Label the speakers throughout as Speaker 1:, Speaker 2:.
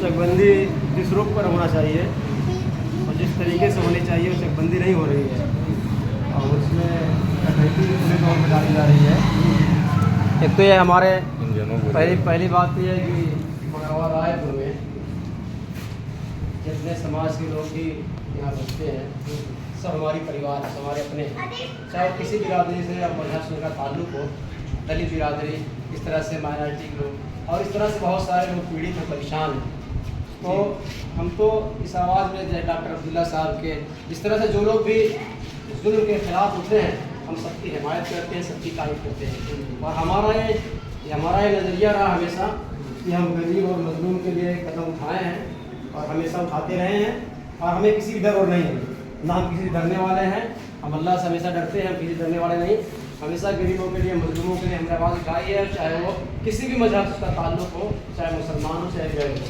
Speaker 1: चकबंदी जिस रुख पर होना चाहिए और जिस तरीके से होनी चाहिए वो चकबंदी नहीं हो रही है और उसमें डकैती पूरे दौर में डाली जा रही है। एक तो ये हमारे पहली बात तो ये है कि मंगरवा रायपुर में जितने समाज के लोग भी यहाँ बसते हैं सब हमारी परिवार है, हमारे अपने, चाहे किसी बिरादरी से या मजहब से उनका ताल्लुक हो, दलित बिरादरी, इस तरह से माइनॉरिटी के लोग और इस तरह से बहुत सारे लोग पीड़ित हैं, परेशान हैं। तो हम तो इस आवाज़ में जैसे डॉक्टर अब्दुल्ला साहब के इस तरह से जो लोग भी जुल्म के खिलाफ उठते हैं हम सबकी हिमायत करते हैं, सबकी तारीफ करते हैं और हमारा ये नज़रिया रहा हमेशा कि हम गरीब और मजलूम के लिए कदम उठाए हैं और हमेशा उठाते रहे हैं और हमें किसी डर और नहीं है, ना हम किसी डरने वाले हैं। हम अल्लाह से हमेशा डरते हैं, हम किसी डरने वाले नहीं। हमेशा गरीबों के लिए, मजलूमों के लिए हमने आवाज़ उठाई है, चाहे वो किसी भी मजहब से उसका ताल्लुक हो, चाहे मुसलमान हो चाहे गैर हो।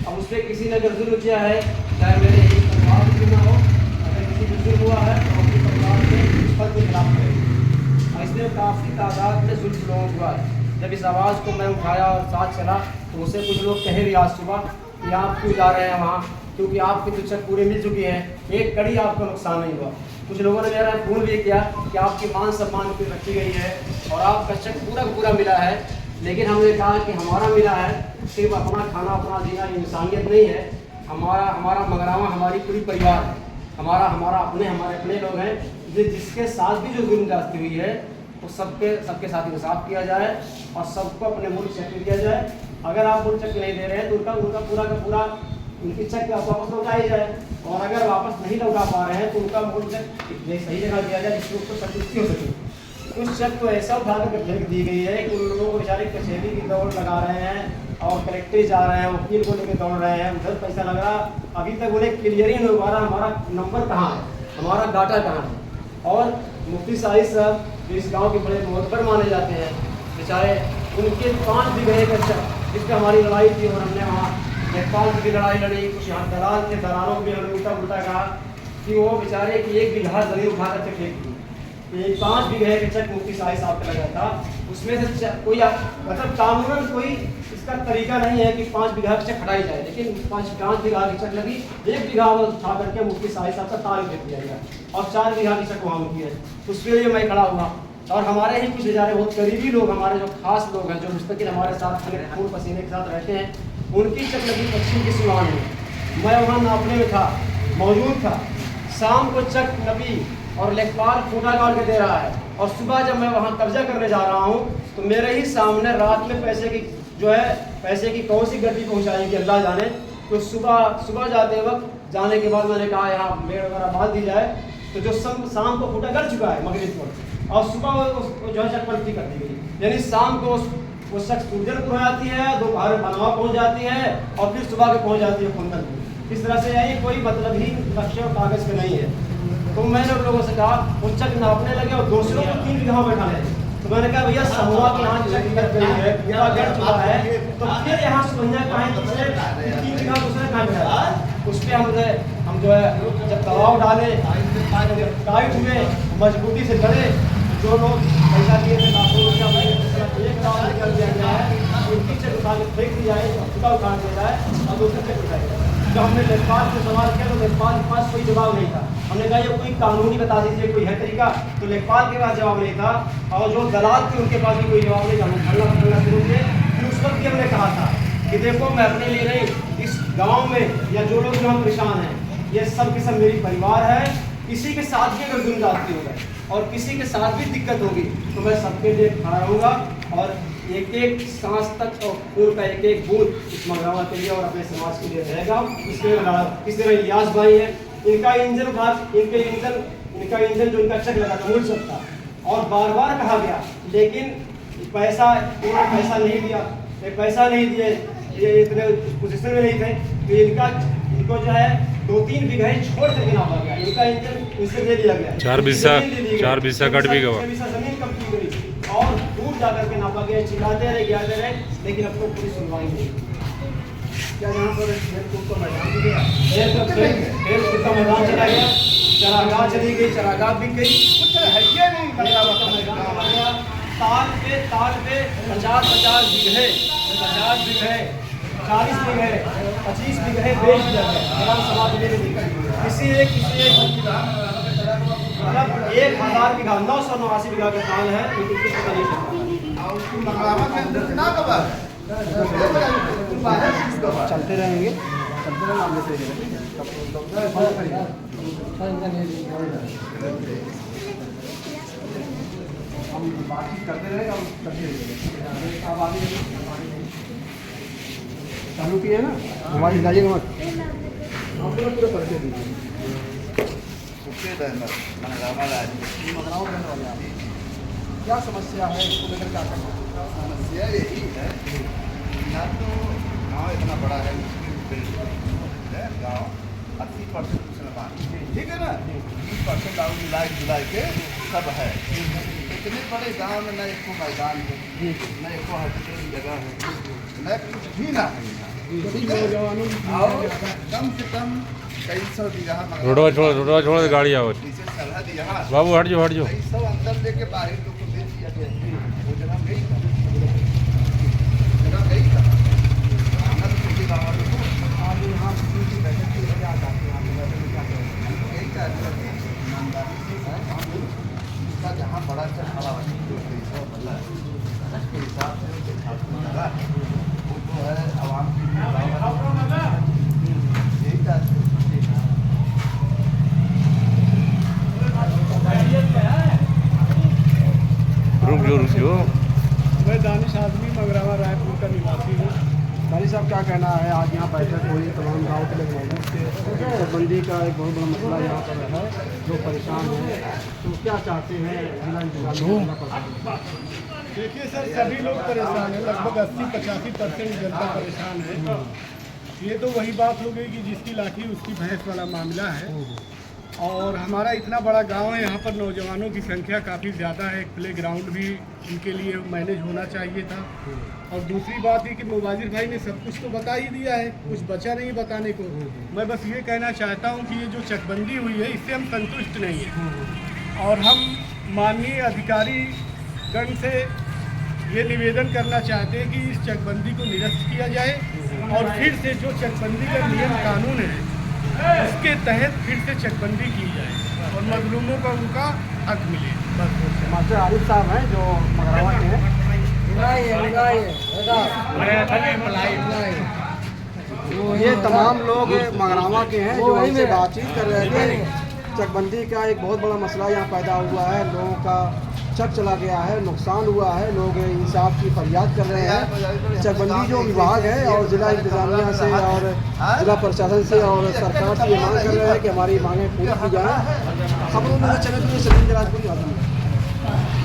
Speaker 1: अब उस पर किसी ने अगर जुल्म किया है, चाहे मेरे एक परिवार में क्यों ना हो, अगर किसी को जुल्म हुआ है तो अपने परिवार के उस पर के खिलाफ करें। और इसलिए काफ़ी तादाद में जुल्म लोगों हुआ है। जब इस आवाज़ को मैं उठाया और साथ चला तो मुझसे कुछ लोग कहे भी आज सुबह कि आप क्यों जा रहे हैं वहाँ, क्योंकि आपकी तो चक पूरे मिल चुकी है, एक कड़ी आपको नुकसान नहीं हुआ। कुछ लोगों ने मेरा फोन भी किया कि आपकी मान सम्मान पे रखी गई है और आपका चेक पूरा पूरा मिला है, लेकिन हमने कहा कि हमारा मिला है सिर्फ अपना खाना अपना जीना इंसानियत नहीं है। हमारा मगरावा हमारी पूरी परिवार है, हमारे अपने लोग हैं। जिसके साथ भी जो जुल्म जाती हुई है वो सबके साथ इंसाफ किया जाए और सबको अपने मुल्क चेक दिया जाए। अगर आप मुल्क चेक नहीं दे रहे हैं तो उनका पूरा का पूरा उनकी चेक वापस लौटाई जाए और अगर वापस नहीं लौटा पा रहे हैं तो उनका मूल चेक सही जगह दिया जाए जिससे उसको संतुष्टि हो सके। कुछ चेक तो ऐसा उठा कर फेंक दी गई है कि उन लोगों को बेचारे कचहरी की दौड़ लगा रहे हैं और कलेक्ट्रेट जा रहे हैं, वकील को लेकर दौड़ रहे हैं, उधर पैसा लग रहा, अभी तक उन्हें क्लियर ही नहीं हो पा रहा हमारा नंबर कहाँ है, हमारा डाटा कहाँ है। और मुफ्ती साहिब साहब जो इस गाँव के बड़े मोहब्बर माने जाते हैं, बेचारे उनके 5 बीघे का चेक जिस पर हमारी लड़ाई थी और हमने वहाँ लेखपाल की भी लड़ाई लड़ी, कुछ यहाँ दलाल थे, दलालों को भी हमने उल्टा कहा कि वो बेचारे की 1 बीघा जमीन उठाकर चेक फेंक दी। ये 5 बीघे का चेक मुफ्ती साहिब साहब का लगा था, उसमें से कोई मतलब कानूनन कोई इसका तरीका नहीं है कि 5 बीघा का चेक हटाई जाए, लेकिन 5 बीघा की चेक लगी, 1 बीघा उठा करके मुफ्ती साहिब साहब का तारीफ दे दिया गया और 4 बीघा की चेक वहाँ होती है। उसके लिए मैं खड़ा हुआ और हमारे ही कुछ बेचारे बहुत करीबी लोग, हमारे जो खास लोग हैं, जो मुस्तकिल हमारे साथ खून पसीने के साथ रहते हैं, उनकी चेक लगी पश्चिम की सीमाओं में। मैं वहाँ नापने में था, मौजूद था। शाम को चेक नबी और लेखपाल खूटा काट के दे रहा है और सुबह जब मैं वहाँ कब्जा करने जा रहा हूँ तो मेरे ही सामने रात में पैसे की कौन सी गड्डी पहुँचाएगी अल्लाह जाने। तो सुबह जाते वक्त जाने के बाद मैंने कहा यहाँ मेड़ वगैरह बांध दी जाए, तो जो शाम को खूटा कर चुका है मगरिब को और सुबह जो है चेक पलटी कर दी गई। यानी शाम को वो शख्स सूरजनपुर आती है, दोपहर बनवा पहुंच जाती है और फिर सुबह के पहुंच जाती है खुंदनपुर। इस तरह से यही कोई मतलब ही नक्शे और कागज़ के नहीं है। तो मैंने उन लोगों से कहा वो चेक नापने लगे और दूसरों को 3 बीघा बैठा ले। तो मैंने कहा भैया समूह की यहाँ चेक कर गई है, पूरा गढ़ चुका है, तो फिर यहाँ सुबह कहाँ 3 बीघा दूसरे कहाँ बैठा। उस पर हम जो है जब दबाव डाले, टाइट हुए, मजबूती से लड़े, जो लोग पैसा दिए थे निकल दिया गया है, उनकी चेक उठा के फेंक दिया है, उसका उठा दिया जाए और दूसरे चेक उठाया जाए। जब हमने लेखपाल से सवाल किया तो लेखपाल के पास कोई जवाब नहीं था। हमने कहा ये कोई कानूनी बता दीजिए, कोई है तरीका, तो लेखपाल के पास जवाब नहीं था और जो दलाल थे उनके पास भी कोई जवाब नहीं था। हम धरना शुरू किए। फिर उस वक्त भी हमने कहा था कि देखो मैं अपने लिए नहीं, इस गाँव में या जो लोग यहाँ परेशान हैं ये सब के सब मेरी परिवार है। किसी के साथ भी अगर जुल्म जाती होगा और किसी के साथ भी दिक्कत होगी तो मैं सबके लिए खड़ा रहूँगा और एक सांस तक और खून का एक बूंद इस मंगरावा के लिए और अपने समाज के लिए रहेगा। इस तरह इलियास भाई है, इनका इंजन जो इनका चेक लगा था मुड़ सकता और बार कहा गया, लेकिन पैसा नहीं दिया, पैसा नहीं दिए, ये इतने पोजीशन में नहीं थे तो इनको जो है 2-3 बीघे छोड़ करके नापा गया। इनका इंजन इनसे दे दिया गया,
Speaker 2: 4 बीसा कट भी गवा,
Speaker 1: जमीन कम की गई और दूर जाकर के नापा गया। चिल्लाते रहे, लेकिन अब तो पूरी सुनवाई नहीं। क्या यहाँ पर को मैदान दिया, खेल का मैदान चला गया, चरागाह चली गई, चरागाह बिक गई, कुछ है नहीं, मैदान ताल पे 50 बीघे 40 बीघे 25 बीघे बेच दिया गया ग्राम सभा के लिए। किसी एक मतलब 1000 बीघा 989 बीघा का काल है, लेकिन कुछ पता नहीं चलता। चलते रहेंगे हम बातचीत करते रहेंगे, हम करते रहेंगे। आप आगे चालू किए ना, हमारी गाड़ी मत पूरा करके दीजिए। क्या समस्या है, इसको लेकर क्या करना?
Speaker 3: समस्या यही है, ना तो गाँव इतना बड़ा है, गाँव 80% मुसलमान, ठीक है ना, 20% गाँव मिला के सब है। इतने बड़े गांव में न एक मैदान है, न एक हॉस्पिटल की जगह है, न कुछ भी ना है। और कम से कम कई सौ बीघा
Speaker 2: रोडवा छोड़ गाड़ी आओ
Speaker 3: सरहद यहाँ
Speaker 2: बाबू हट जाओ
Speaker 3: कई सौ अंदर लेके बाहर लोग को दे दिया गया। वो जगह गई था, जगह गई था गाँव वालों को।
Speaker 1: आज यहाँ बैठक की वजह आ जाती है,
Speaker 3: यही चाहते हैं ईमानदारी से इसका जहाँ बड़ा अच्छा खड़ा है उसके हिसाब से वो जो है आवाम की यही चाहते हैं।
Speaker 2: रुक जाओ।
Speaker 4: मैं दानिश आदमी मंगरावा रायपुर का निवासी हूँ।
Speaker 1: दानी साहब क्या कहना है, आज यहाँ बैठक हुई, तमाम गाँव के लोग मौजूद थे, चकबंदी का एक बहुत बड़ा मसला यहाँ पर है, जो परेशान है, तो क्या चाहते हैं जिला इंतजामिया?
Speaker 4: देखिए सर, सभी लोग परेशान हैं, लगभग 80-85% जनता परेशान है। ये तो वही बात हो गई कि जिसकी लाठी उसकी भैंस वाला मामला है। और हमारा इतना बड़ा गांव है, यहाँ पर नौजवानों की संख्या काफ़ी ज़्यादा है, एक प्ले ग्राउंड भी इनके लिए मैनेज होना चाहिए था। और दूसरी बात है कि मुबाजिर भाई ने सब कुछ तो बता ही दिया है, कुछ बचा नहीं बताने को। मैं बस ये कहना चाहता हूँ कि ये जो चकबंदी हुई है, इससे हम संतुष्ट नहीं हैं, और हम माननीय अधिकारी गण से ये निवेदन करना चाहते हैं कि इस चकबंदी को निरस्त किया जाए और फिर से जो चकबंदी का नियम कानून है उसके तहत फिर से चकबंदी की जाए और मजलूमों को उनका हक मिले। बस
Speaker 1: मास्टर आरिफ साहब हैं जो मगरावा के हैं। ये तमाम लोग मगरावा के हैं जो हमसे बातचीत कर रहे थे। चकबंदी का एक बहुत बड़ा मसला यहाँ पैदा हुआ है, लोगों का चक चला गया है, नुकसान हुआ है, लोग इंसाफ की फरियाद कर रहे हैं। चकबंदी जो विभाग है और जिला इंतजामिया से और जिला प्रशासन से और सरकार से ये मांग कर रहे हैं कि हमारी मांगें पूरी की जाएँ। खबरों में चैनल के लिए सलीम जराजपुरी।